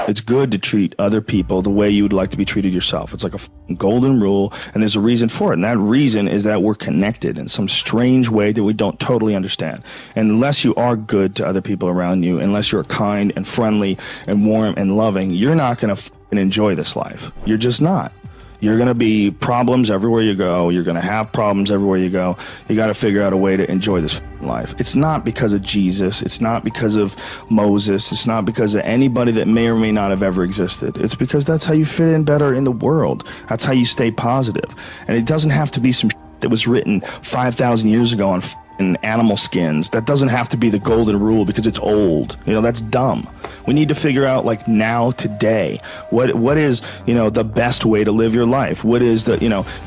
It's good to treat other people the way you would like to be treated yourself. It's like a golden rule, and there's a reason for it. And that reason is that we're connected in some strange way that we don't totally understand. And unless you are good to other people around you, unless you're kind and friendly and warm and loving, you're not going to enjoy this life. You're just not. You're going to be problems everywhere you go. You're going to have problems everywhere you go. You got to figure out a way to enjoy this life. It's not because of Jesus. It's not because of Moses. It's not because of anybody that may or may not have ever existed. It's because that's how you fit in better in the world. That's how you stay positive. And it doesn't have to be some that was written 5,000 years ago on animal skins. That doesn't have to be the golden rule because it's old. That's dumb. We need to figure out, like, now, today, what is, the best way to live your life? What is the,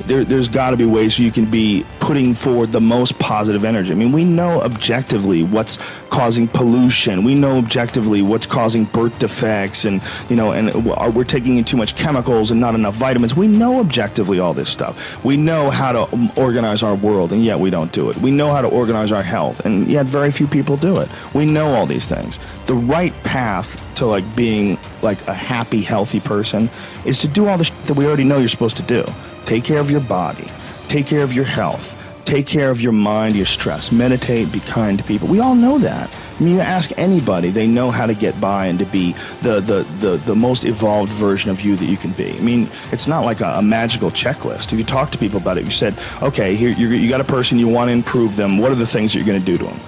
there's got to be ways you can be putting forward the most positive energy. I mean, we know objectively what's causing pollution. We know objectively what's causing birth defects, and we're taking in too much chemicals and not enough vitamins. We know objectively all this stuff. We know how to organize our world, and yet we don't do it. We know how to organize our health, and yet very few people do it. We know all these things. The right path to, like, being like a happy, healthy person is to do all the shit that we already know you're supposed to do. Take care of your body, take care of your health, take care of your mind, your stress, meditate, be kind to people. We all know that. I mean, you ask anybody, they know how to get by and to be the most evolved version of you that you can be. I mean, it's not like a magical checklist. If you talk to people about it, you said, okay, here you got a person, you want to improve them. What are the things that you're going to do to them?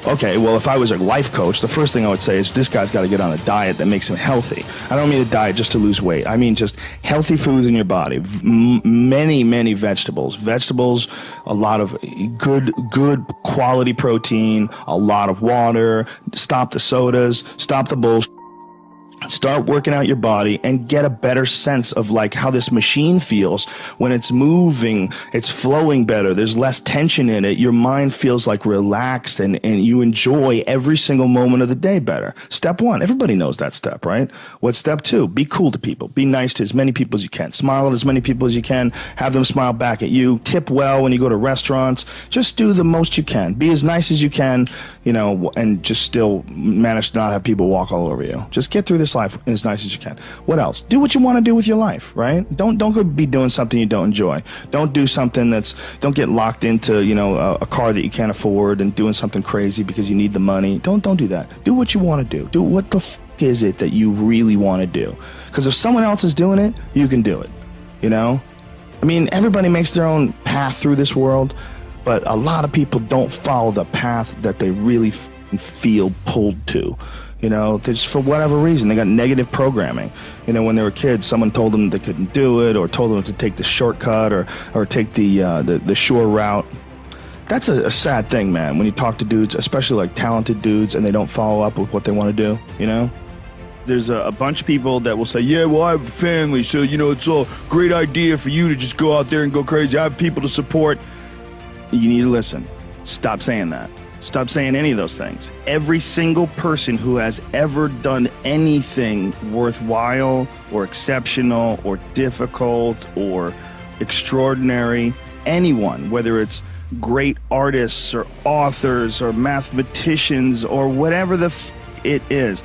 Okay, well, if I was a life coach, the first thing I would say is this guy's got to get on a diet that makes him healthy. I don't mean a diet just to lose weight. I mean just healthy foods in your body. Many vegetables. Vegetables, a lot of good quality protein, a lot of water. Stop the sodas, stop the bullshit. Start working out your body and get a better sense of, like, how this machine feels when it's moving, it's flowing better, there's less tension in it, your mind feels like relaxed, and you enjoy every single moment of the day better. Step one, everybody knows that step, right? What's step two? Be cool to people. Be nice to as many people as you can. Smile at as many people as you can. Have them smile back at you. Tip well when you go to restaurants. Just do the most you can. Be as nice as you can, and just still manage to not have people walk all over you. Just get through this life as nice as you can. What else? Do what you want to do with your life, right? Don't go be doing something you don't enjoy. Don't do something don't get locked into, a car that you can't afford and doing something crazy because you need the money. Don't do that. Do what you want to do. Do what the is it that you really want to do? Because if someone else is doing it, you can do it. I mean, everybody makes their own path through this world, but a lot of people don't follow the path that they really feel pulled to. Just for whatever reason, they got negative programming. When they were kids, someone told them they couldn't do it, or told them to take the shortcut, or take the shore route. That's a sad thing, man, when you talk to dudes, especially like talented dudes, and they don't follow up with what they want to do, There's a bunch of people that will say, yeah, well, I have a family, so, it's a great idea for you to just go out there and go crazy. I have people to support. You need to listen. Stop saying that. Stop saying any of those things. Every single person who has ever done anything worthwhile or exceptional or difficult or extraordinary, anyone, whether it's great artists or authors or mathematicians or whatever it is,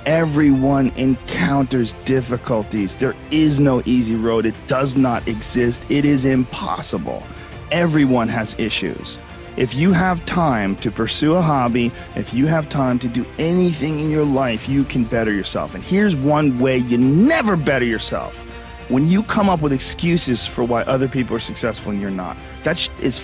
everyone encounters difficulties. There is no easy road. It does not exist. It is impossible. Everyone has issues. If you have time to pursue a hobby, if you have time to do anything in your life, you can better yourself. And here's one way you never better yourself. When you come up with excuses for why other people are successful and you're not. That is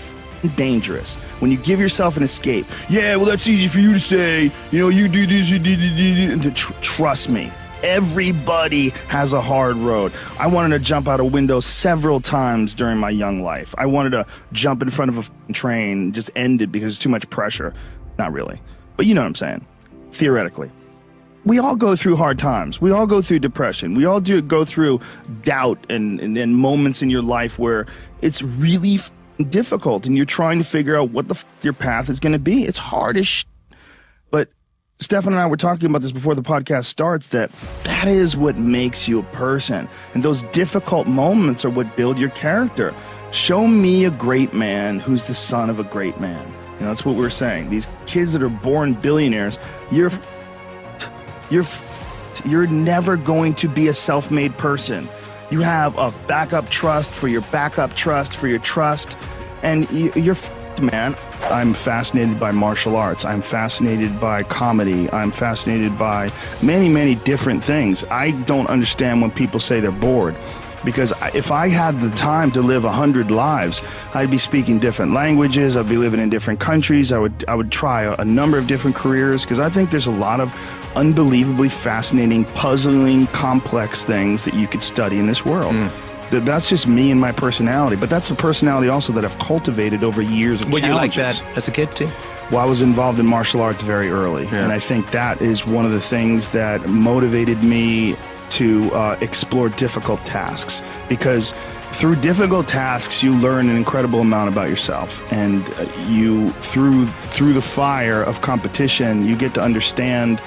dangerous. When you give yourself an escape. Yeah, well, that's easy for you to say. You do this, you do. Trust me. Everybody has a hard road. I wanted to jump out a window several times during my young life. I wanted to jump in front of a train, just end it because it's too much pressure. Not really. But you know what I'm saying. Theoretically. We all go through hard times. We all go through depression. We all go through doubt and moments in your life where it's really difficult and you're trying to figure out what your path is going to be. It's hard as shit. But Stefan and I were talking about this before the podcast starts, that is what makes you a person. And those difficult moments are what build your character. Show me a great man who's the son of a great man. That's what we're saying. These kids that are born billionaires, you're You're never going to be a self-made person. You have a backup trust for your backup trust for your trust, and you're man. I'm fascinated by martial arts. I'm fascinated by comedy. I'm fascinated by many, many different things. I don't understand when people say they're bored, because if I had the time to live 100 lives, I'd be speaking different languages. I'd be living in different countries. I would try a number of different careers, because I think there's a lot of unbelievably fascinating, puzzling, complex things that you could study in this world. That's just me and my personality, but that's a personality also that I've cultivated over years of Were you like challenges. that as a kid too? Well, I was involved in martial arts very early, and I think that is one of the things that motivated me to explore difficult tasks, because through difficult tasks you learn an incredible amount about yourself, and you through the fire of competition you get to understand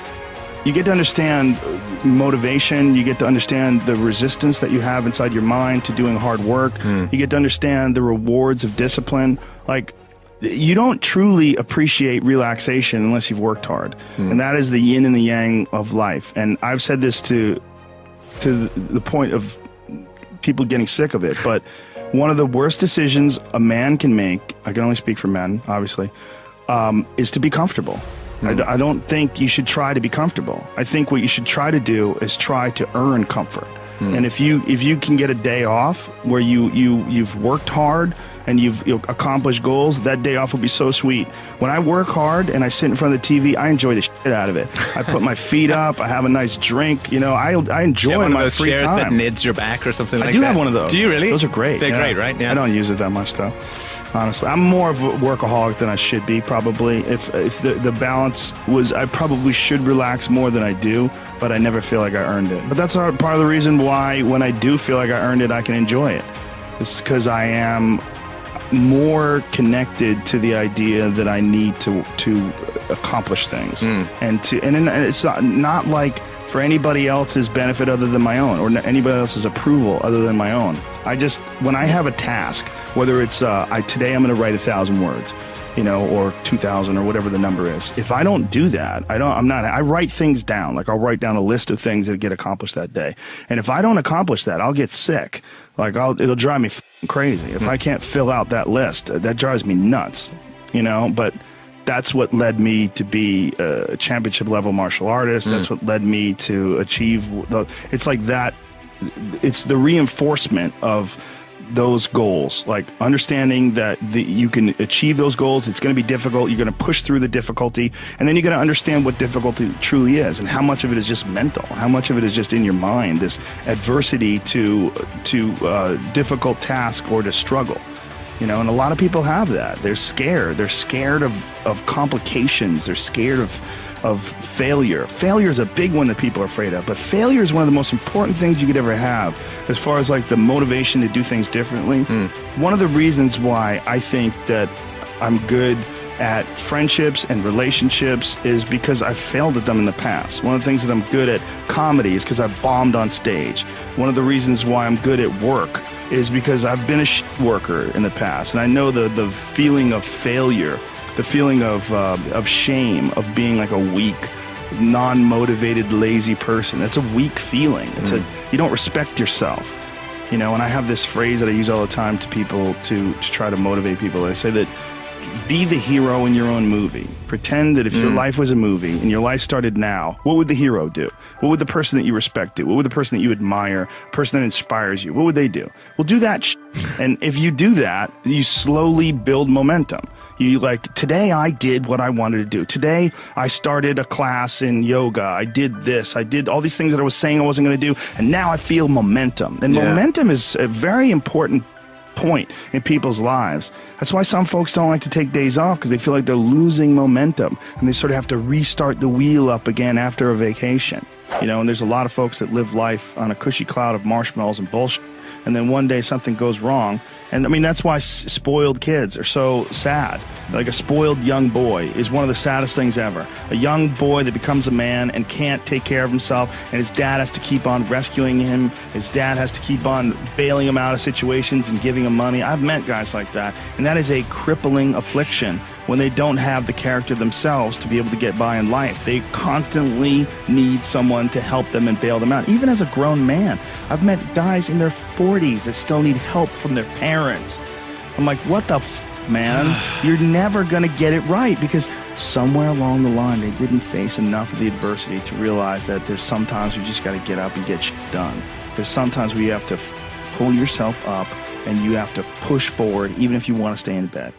motivation. You get to understand the resistance that you have inside your mind to doing hard work. You get to understand the rewards of discipline. Like, you don't truly appreciate relaxation unless you've worked hard. And that is the yin and the yang of life. And I've said this to the point of people getting sick of it, but one of the worst decisions a man can make, I can only speak for men, obviously, is to be comfortable. I don't think you should try to be comfortable. I think what you should try to do is try to earn comfort. And if you can get a day off where you've worked hard and you've accomplished goals, that day off will be so sweet. When I work hard and I sit in front of the TV, I enjoy the shit out of it. I put my feet up, I have a nice drink, I enjoy one my of those free chairs time. that knids your back or something like that? I do have one of those. Do you really? Those are great. They're great, right? Yeah. I don't use it that much though. Honestly, I'm more of a workaholic than I should be, probably. If the balance was, I probably should relax more than I do, but I never feel like I earned it. But that's part of the reason why when I do feel like I earned it, I can enjoy it. It's because I am more connected to the idea that I need to accomplish things, and it's not like for anybody else's benefit other than my own, or anybody else's approval other than my own. When I have a task, whether it's today I'm going to write 1,000 words, or 2,000 or whatever the number is. If I don't do that, I write things down. Like, I'll write down a list of things that get accomplished that day. And if I don't accomplish that, I'll get sick. Like, it'll drive me crazy. If I can't fill out that list, that drives me nuts, but that's what led me to be a championship level martial artist. That's what led me to achieve it's like that. It's the reinforcement of those goals, like understanding that you can achieve those goals. It's going to be difficult. You're going to push through the difficulty, and then you're going to understand what difficulty truly is, and how much of it is just mental, how much of it is just in your mind, this adversity to difficult task or to struggle. And a lot of people have that. They're scared. They're scared of complications. They're scared of failure. Failure is a big one that people are afraid of, but failure is one of the most important things you could ever have as far as like the motivation to do things differently. One of the reasons why I think that I'm good at friendships and relationships is because I've failed at them in the past. One of the things that I'm good at comedy is because I've bombed on stage. One of the reasons why I'm good at work is because I've been a shit worker in the past, and I know the feeling of failure, the feeling of shame, of being like a weak, non-motivated, lazy person. That's a weak feeling. You don't respect yourself. And I have this phrase that I use all the time to people to try to motivate people. I say that be the hero in your own movie. Pretend that if your life was a movie and your life started now, what would the hero do? What would the person that you respect do? What would the person that you admire, person that inspires you, what would they do? Well, do that and if you do that, you slowly build momentum. You today I did what I wanted to do. Today I started a class in yoga. I did this. I did all these things that I was saying I wasn't going to do, and now I feel momentum. And momentum is a very important point in people's lives. That's why some folks don't like to take days off, because they feel like they're losing momentum, and they sort of have to restart the wheel up again after a vacation. And there's a lot of folks that live life on a cushy cloud of marshmallows and bullshit, and then one day something goes wrong And I mean, that's why spoiled kids are so sad. Like a spoiled young boy is one of the saddest things ever. A young boy that becomes a man and can't take care of himself, and his dad has to keep on rescuing him. His dad has to keep on bailing him out of situations and giving him money. I've met guys like that, and that is a crippling affliction when they don't have the character themselves to be able to get by in life. They constantly need someone to help them and bail them out. Even as a grown man, I've met guys in their 40s that still need help from their parents. I'm like, what the man? You're never going to get it right, because somewhere along the line they didn't face enough of the adversity to realize that there's sometimes you just got to get up and get shit done. There's sometimes where you have to pull yourself up and you have to push forward even if you want to stay in bed.